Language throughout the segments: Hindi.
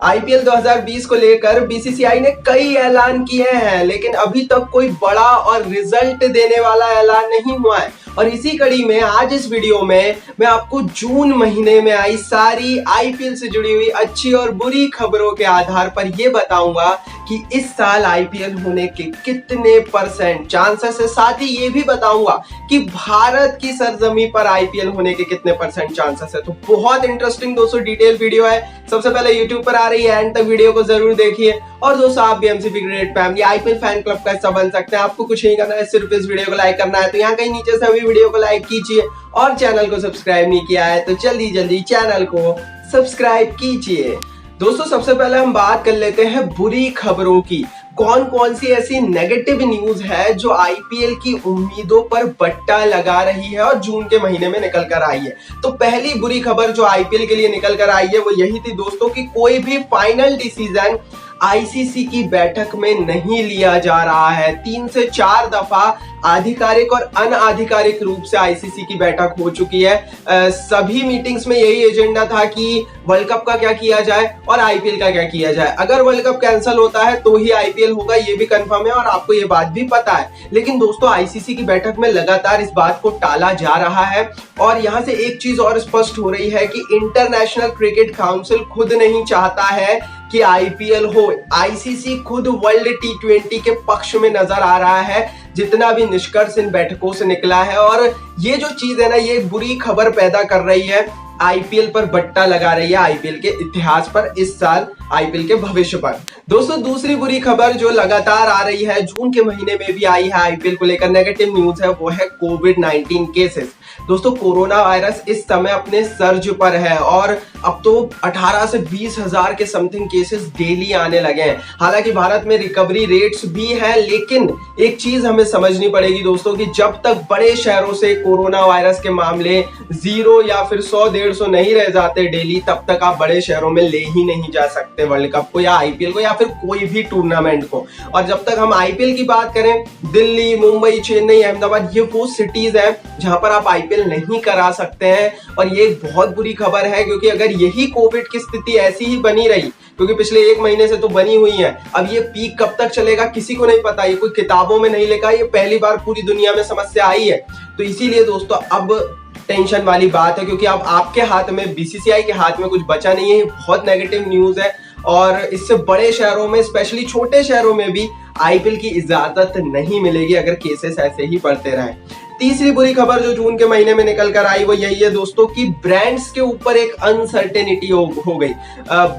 आईपीएल 2020 को लेकर बीसीसीआई ने कई ऐलान किए हैं, लेकिन अभी तक कोई बड़ा और रिजल्ट देने वाला ऐलान नहीं हुआ है। और इसी कड़ी में आज इस वीडियो में मैं आपको जून महीने में आई सारी आईपीएल से जुड़ी हुई अच्छी और बुरी खबरों के आधार पर यह बताऊंगा कि इस साल आईपीएल होने के कितने % चांसेस है। साथ ही ये भी बताऊंगा कि भारत की सरजमी पर आईपीएल होने के कितने % चांसेस है। तो बहुत इंटरेस्टिंग दोस्तों डिटेल वीडियो है। सबसे पहले यूट्यूब पर आ रही है, एंड तक वीडियो को जरूर देखिए। और दोस्तों आप भी MCP cricket family IPL fan club का हिस्सा बन सकते हैं। आपको कुछ नहीं करना है, सिर्फ इस वीडियो को लाइक करना है। तो यहाँ कहीं नीचे से अभी वीडियो को लाइक कीजिए और चैनल को सब्सक्राइब नहीं किया है तो जल्दी चैनल को सब्सक्राइब कीजिए। दोस्तों सबसे पहले हम बात कर लेते हैं बुरी खबरों की। कौन कौन सी ऐसी नेगेटिव न्यूज है जो आईपीएल की उम्मीदों पर बट्टा लगा रही है और जून के महीने में निकल कर आई है। तो पहली बुरी खबर जो आईपीएल के लिए निकल कर आई है वो यही थी दोस्तों कि कोई भी फाइनल डिसीजन आईसीसी की बैठक में नहीं लिया जा रहा है। 3 से 4 दफा आधिकारिक और अनाधिकारिक रूप से आईसीसी की बैठक हो चुकी है। सभी मीटिंग्स में यही एजेंडा था कि वर्ल्ड कप का क्या किया जाए और आईपीएल का क्या किया जाए। अगर वर्ल्ड कप कैंसिल होता है तो ही आईपीएल होगा, ये भी कंफर्म है और आपको ये बात भी पता है। लेकिन दोस्तों आईसीसी की बैठक में लगातार इस बात को टाला जा रहा है। और यहां से एक चीज और स्पष्ट हो रही है कि इंटरनेशनल क्रिकेट काउंसिल खुद नहीं चाहता है कि आईपीएल हो। आईसीसी खुद वर्ल्ड टी20 के पक्ष में नजर आ रहा है, जितना भी निष्कर्ष इन बैठकों से निकला है। और ये जो चीज है ना, ये बुरी खबर पैदा कर रही है, आईपीएल पर बट्टा लगा रही है, आईपीएल के इतिहास पर, इस साल आईपीएल के भविष्य पर। दोस्तों दूसरी बुरी खबर जो लगातार आ रही है, जून के महीने में भी आई है आईपीएल को लेकर नेगेटिव न्यूज है, वो है कोविड-19 केसेस। दोस्तों कोरोना वायरस इस समय अपने सर्ज पर है और अब तो 18 से 20 हजार के समथिंग केसेस डेली आने लगे हैं। हालांकि भारत में रिकवरी रेट्स भी हैं, लेकिन एक चीज हमें समझनी पड़ेगी दोस्तों कि जब तक बड़े शहरों से कोरोना वायरस के मामले 0 या फिर 100-150 नहीं रह जाते डेली, तब तक आप बड़े शहरों में ले ही नहीं जा सकते वर्ल्ड कप को या आईपीएल को या फिर कोई भी टूर्नामेंट को। और जब तक हम आईपीएल की बात करें, दिल्ली, मुंबई, चेन्नई, अहमदाबाद, ये वो सिटीज है जहां पर आप आईपीएल नहीं करा सकते हैं। और ये एक बहुत बुरी खबर है, क्योंकि अगर यही कोविड की स्थिति ऐसी ही बनी रही, क्योंकि पिछले 1 महीने से तो बनी हुई है, अब ये पीक कब तक चलेगा किसी को नहीं पता। ये कोई किताबों में नहीं लिखा, ये पहली बार पूरी दुनिया में समस्या आई है। तो इसीलिए दोस्तों अब टेंशन वाली बात है, क्योंकि अब आपके हाथ में, बीसीसीआई के हाथ में कुछ बचा नहीं है। ये बहुत नेगेटिव न्यूज है और इससे बड़े शहरों में, स्पेशली छोटे शहरों में भी आईपीएल की इजाजत नहीं मिलेगी अगर केसेस ऐसे ही बढ़ते रहे। तीसरी बुरी खबर जो जून के महीने में निकल कर आई वो यही है दोस्तों कि ब्रांड्स के ऊपर एक अनसर्टेनिटी हो गई।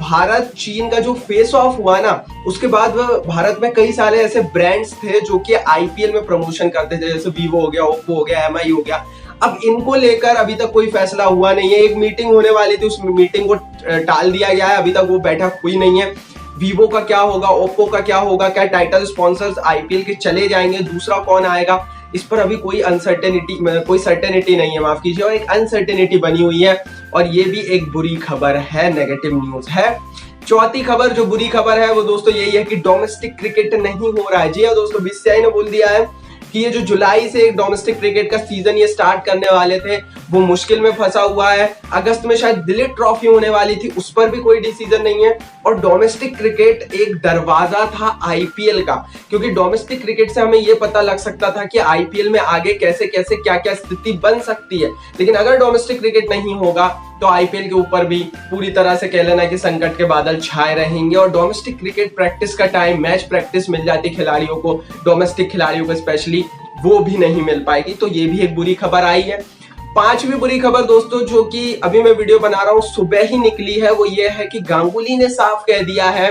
भारत चीन का जो फेस ऑफ हुआ ना, उसके बाद भारत में कई सारे ऐसे ब्रांड्स थे जो कि आईपीएल में प्रमोशन करते थे, जैसे वीवो हो गया, ओप्पो हो गया, एमआई हो गया। अब इनको लेकर अभी तक कोई फैसला हुआ नहीं है। एक मीटिंग होने वाली थी, उस मीटिंग को टाल दिया गया है, अभी तक वो बैठक हुई नहीं है। वीवो का क्या होगा, ओप्पो का क्या होगा, क्या टाइटल स्पॉन्सर्स आईपीएल के चले जाएंगे, दूसरा कौन आएगा, इस पर अभी कोई सर्टेनिटी नहीं है, माफ कीजिए, और एक अनसर्टेनिटी बनी हुई है। और ये भी एक बुरी खबर है, नेगेटिव न्यूज है। चौथी खबर जो बुरी खबर है वो दोस्तों यही है कि डोमेस्टिक क्रिकेट नहीं हो रहा है। जी हाँ दोस्तों, बीसीसीआई ने बोल दिया है कि ये जो जुलाई से एक डोमेस्टिक क्रिकेट का सीजन ये स्टार्ट करने वाले थे, वो मुश्किल में फंसा हुआ है। अगस्त में शायद दिलीप ट्रॉफी होने वाली थी, उस पर भी कोई डिसीजन नहीं है। और डोमेस्टिक क्रिकेट एक दरवाजा था आईपीएल का, क्योंकि डोमेस्टिक क्रिकेट से हमें ये पता लग सकता था कि आईपीएल में आगे कैसे कैसे क्या क्या स्थिति बन सकती है। लेकिन अगर डोमेस्टिक क्रिकेट नहीं होगा तो आईपीएल के ऊपर भी पूरी तरह से कह लेना कि संकट के बादल छाए रहेंगे। और डोमेस्टिक क्रिकेट प्रैक्टिस का टाइम, मैच प्रैक्टिस मिल जाती खिलाड़ियों को, डोमेस्टिक खिलाड़ियों को स्पेशली, वो भी नहीं मिल पाएगी। तो ये भी एक बुरी खबर आई है। पांचवी बुरी खबर दोस्तों जो कि अभी मैं वीडियो बना रहा हूं सुबह ही निकली है, वो ये है कि गांगुली ने साफ कह दिया है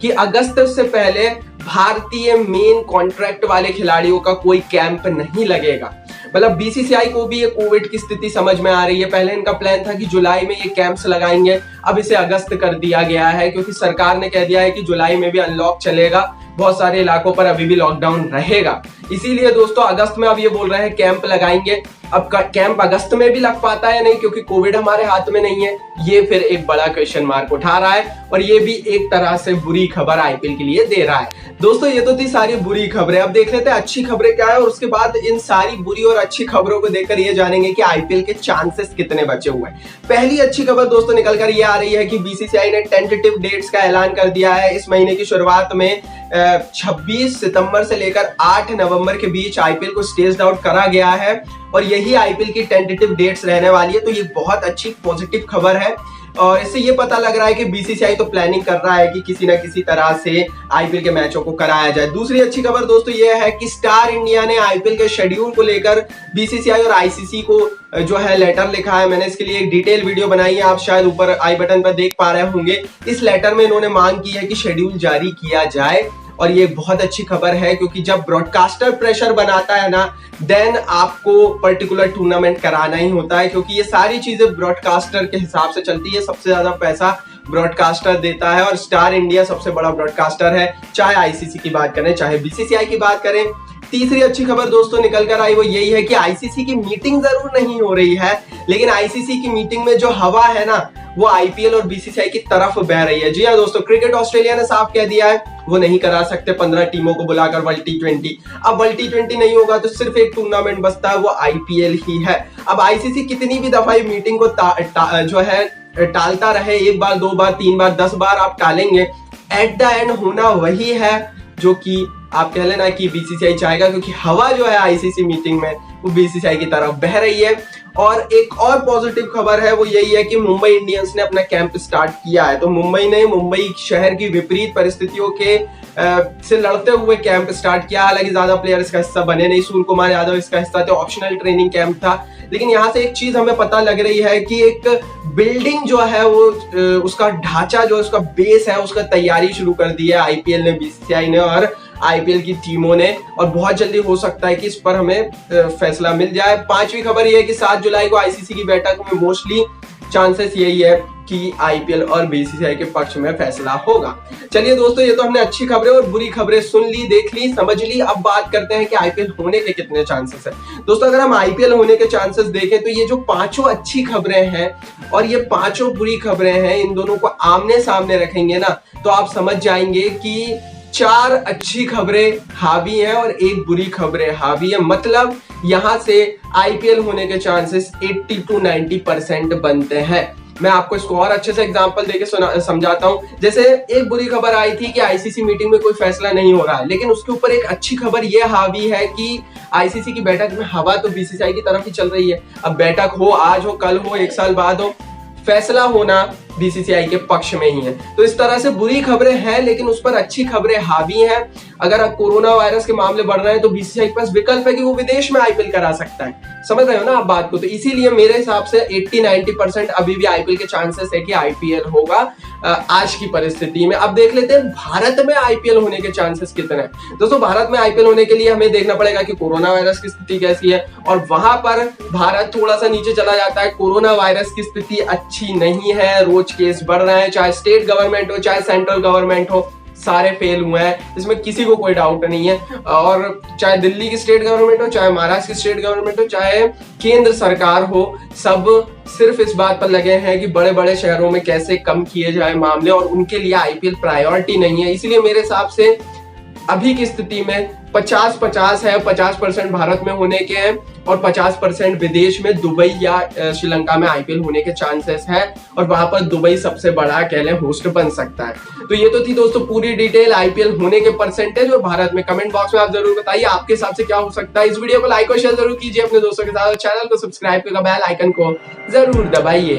कि अगस्त से पहले भारतीय मेन कॉन्ट्रैक्ट वाले खिलाड़ियों का कोई कैंप नहीं लगेगा। मतलब बीसीसीआई को भी ये कोविड की स्थिति समझ में आ रही है। पहले इनका प्लान था कि जुलाई में ये कैंप्स लगाएंगे, अब इसे अगस्त कर दिया गया है, क्योंकि सरकार ने कह दिया है कि जुलाई में भी अनलॉक चलेगा, बहुत सारे इलाकों पर अभी भी लॉकडाउन रहेगा। इसीलिए दोस्तों अगस्त में अब ये बोल रहे हैं कैंप लगाएंगे। अब कैंप अगस्त में भी लग पाता है नहीं, क्योंकि कोविड हमारे हाथ में नहीं है, ये फिर एक बड़ा क्वेश्चन मार्क उठा रहा है और ये भी एक तरह से बुरी खबर आईपीएल के लिए दे रहा है। दोस्तों ये तो थी सारी बुरी खबरें। अब देख लेते हैं अच्छी खबरें क्या है और उसके बाद इन सारी बुरी और अच्छी खबरों को देखकर ये जानेंगे कि आईपीएल के चांसेस कितने बचे हुए हैं। पहली अच्छी खबर दोस्तों निकल कर ये आ रही है कि बीसीसीआई ने टेंटेटिव डेट्स का ऐलान कर दिया है। इस महीने की शुरुआत में 26 सितंबर से लेकर 8 नवंबर के बीच आईपीएल को स्टेज्ड आउट करा गया है और यही आईपीएल की टेंटेटिव डेट्स रहने वाली है। तो ये बहुत अच्छी पॉजिटिव खबर है और इससे ये पता लग रहा है कि बीसीसीआई तो प्लानिंग कर रहा है कि किसी ना किसी तरह से आईपीएल के मैचों को कराया जाए। दूसरी अच्छी खबर दोस्तों ये है कि स्टार इंडिया ने आईपीएल के शेड्यूल को लेकर बीसीसीआई और आईसीसी को जो है लेटर लिखा है। मैंने इसके लिए एक डिटेल वीडियो बनाई है, आप शायद ऊपर आई बटन पर देख पा रहे होंगे। इस लेटर में इन्होंने मांग की है कि शेड्यूल जारी किया जाए और ये बहुत अच्छी खबर है, क्योंकि जब ब्रॉडकास्टर प्रेशर बनाता है ना, देन आपको पर्टिकुलर टूर्नामेंट कराना ही होता है, क्योंकि ये सारी चीजें ब्रॉडकास्टर के हिसाब से चलती है। सबसे ज्यादा पैसा ब्रॉडकास्टर देता है और स्टार इंडिया सबसे बड़ा ब्रॉडकास्टर है, चाहे आईसीसी की बात करें चाहे बीसीसीआई की बात करें। तीसरी अच्छी खबर दोस्तों निकल कर आई वो यही है कि आईसीसी की मीटिंग जरूर नहीं हो रही है, लेकिन आईसीसी की मीटिंग में जो हवा है ना, वो आईपीएल और बीसीसीआई की तरफ बह रही है। जी हाँ दोस्तों, क्रिकेट ऑस्ट्रेलिया ने साफ कह दिया है वो नहीं करा सकते 15 टीमों को बुलाकर वर्ल्ड टी20। अब वर्ल्ड टी20 नहीं होगा तो सिर्फ एक टूर्नामेंट बचता है, वो आईपीएल ही है। अब आईसीसी कितनी भी दफा मीटिंग को जो है टालता रहे, 1 बार 2 बार 3 बार 10 बार आप टालेंगे, एट द एंड होना वही है जो कि आप कह लेना कि बीसीसीआई चाहेगा, क्योंकि हवा जो है आईसीसी मीटिंग में वो बीसीसीआई की तरफ बह रही है। और एक और पॉजिटिव खबर है वो यही है कि मुंबई इंडियंस ने अपना कैंप स्टार्ट किया है। तो मुंबई शहर की विपरीत परिस्थितियों के से लड़ते हुए कैंप स्टार्ट किया। हालांकि ज्यादा प्लेयर इसका हिस्सा बने नहीं, सूर्य कुमार यादव इसका हिस्सा थे, ऑप्शनल ट्रेनिंग कैंप था। लेकिन यहाँ से एक चीज हमें पता लग रही है कि एक बिल्डिंग जो है वो उसका ढांचा जो उसका बेस है उसका तैयारी शुरू कर दी है आईपीएल ने, बीसीसीआई ने और आईपीएल की टीमों ने, और बहुत जल्दी हो सकता है कि इस पर हमें फैसला मिल जाए। पांचवी खबर यह है कि 7 जुलाई को आईसीसी की बैठक में मोस्टली चांसेस यही है कि आईपीएल और बीसीसीआई के पक्ष में फैसला होगा। चलिए दोस्तों, ये तो हमने अच्छी खबरें और बुरी खबरें सुन ली, देख ली, समझ ली। अब बात करते हैं कि आईपीएल होने के कितने चांसेस है। दोस्तों अगर हम आईपीएल होने के चांसेस देखें तो ये जो 5 अच्छी खबरें हैं और ये 5 बुरी खबरें हैं, इन दोनों को आमने सामने रखेंगे ना तो आप समझ जाएंगे कि 4 अच्छी खबरें हावी हैं और 1 बुरी खबरें हावी है। मतलब यहां से आईपीएल होने के चांसेस 80 to 90% बनते हैं। मैं आपको इसको और अच्छे से एग्जांपल देके समझाता हूं। जैसे एक बुरी खबर आई थी कि आईसीसी मीटिंग में कोई फैसला नहीं हो रहा है, लेकिन उसके ऊपर एक अच्छी खबर यह हावी है कि आईसीसी की बैठक में हवा तो बीसीसीआई की तरफ ही चल रही है। अब बैठक हो, आज हो, कल हो, 1 साल बाद हो, फैसला होना बीसीसीआई के पक्ष में ही है। तो इस तरह से बुरी खबरें हैं लेकिन उस पर अच्छी खबरें हावी हैं। अगर कोरोना वायरस के मामले बढ़ रहे हैं तो बीसीसीआई के पास विकल्प है कि वो विदेश में आईपीएल करा सकता है। समझ रहे हो ना आप बात को? तो इसीलिए मेरे हिसाब से 80-90% अभी भी आईपीएल के चांसेस है कि आईपीएल होगा आज की परिस्थिति में। अब देख लेते हैं भारत में आईपीएल होने के चांसेस कितने हैं। दोस्तों भारत में आईपीएल होने के लिए हमें देखना पड़ेगा कि कोरोना वायरस की स्थिति कैसी है, और वहां पर भारत थोड़ा सा नीचे चला जाता है। कोरोना वायरस की स्थिति अच्छी नहीं है, रोज केस बढ़ रहे हैं, चाहे स्टेट गवर्नमेंट हो चाहे सेंट्रल गवर्नमेंट हो, सारे फेल हुए हैं, इसमें किसी को कोई डाउट नहीं है। और चाहे दिल्ली की स्टेट गवर्नमेंट हो, चाहे महाराष्ट्र की स्टेट गवर्नमेंट हो, चाहे केंद्र सरकार हो, सब सिर्फ इस बात पर लगे हैं कि बड़े बड़े शहरों में कैसे कम किए जाए मामले, और उनके लिए आईपीएल प्रायोरिटी नहीं है। इसलिए मेरे हिसाब से अभी की स्थिति में 50-50 है। 50% भारत में होने के हैं और 50% विदेश में दुबई या श्रीलंका में आईपीएल होने के चांसेस है, और वहां पर दुबई सबसे बड़ा कह लें होस्ट बन सकता है। तो ये तो थी दोस्तों पूरी डिटेल आईपीएल होने के परसेंटेज और भारत में। कमेंट बॉक्स में आप जरूर बताइए आपके हिसाब से क्या हो सकता है। इस वीडियो को लाइक और शेयर जरूर कीजिए अपने दोस्तों के साथ, और चैनल को सब्सक्राइब करके बेल आइकन को जरूर दबाइए।